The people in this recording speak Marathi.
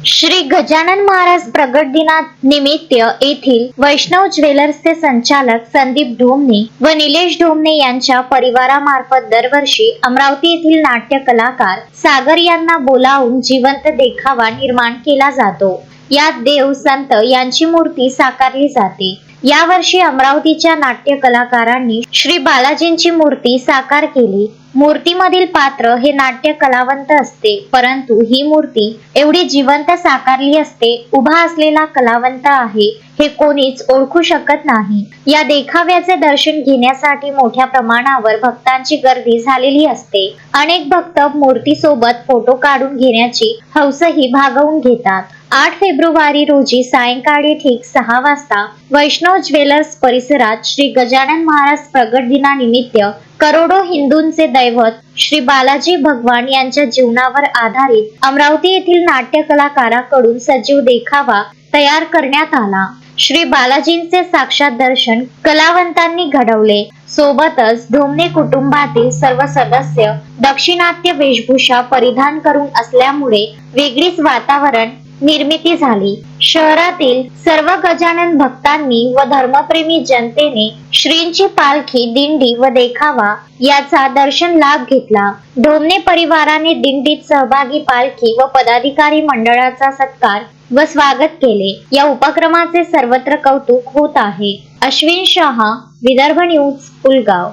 श्री गजानन महाराज प्रगट दिनानिमित्त येथील वैष्णव ज्वेलर्सचे संचालक संदीप ढोमणे व निलेश ढोमणे यांच्या परिवारामार्फत दरवर्षी अमरावती येथील नाट्य कलाकार सागर यांना बोलावून जिवंत देखावा निर्माण केला जातो। यात देव संत यांची मूर्ती साकारली जाते। यावर्षी अमरावतीच्या नाट्य कलाकारांनी श्री बालाजींची मूर्ती साकार केली। मूर्तीमधील पात्र हे नाट्य कलावंत असते, परंतु ही मूर्ती एवढी जिवंत साकारली असते, उभा असलेला कलावंत आहे हे कोणीच ओळखू शकत नाही। या देखाव्याचे दर्शन घेण्यासाठी मोठ्या प्रमाणावर भक्तांची गर्दी झालेली असते। अनेक भक्त मूर्तीसोबत फोटो काढून घेण्याची हौसही भागवून घेतात। 8 फेब्रुवारी रोजी सायंकाळी ठीक 6 वाजता वैष्णव ज्वेलर्स परिसरात श्री गजानन महाराज प्रगट दिनानिमित्त करोडो हिंदूंचे दैवत श्री बालाजी भगवान यांच्या जीवनावर आधारित अमरावती येथील नाट्य कलाकाराकडून सजीव देखावा तयार करण्यात आला। श्री बालाजींचे साक्षात दर्शन कलावंतांनी घडवले। सोबतच ढोमणे कुटुंबातील सर्व सदस्य दक्षिणात्य वेशभूषा परिधान करून असल्यामुळे वेगळीच वातावरण निर्मिती झाली। शहरातील सर्व गजानन भक्तांनी व धर्मप्रेमी जनतेने श्रींची पालखी, दिंडी व देखावा याचा दर्शन लाभ घेतला। ढोमणे परिवाराने दिंडीत सहभागी पालखी व पदाधिकारी मंडळाचा सत्कार व स्वागत केले। या उपक्रमाचे सर्वत्र कौतुक होत आहे। अश्विन शहा, विदर्भ न्यूज, पुलगाव।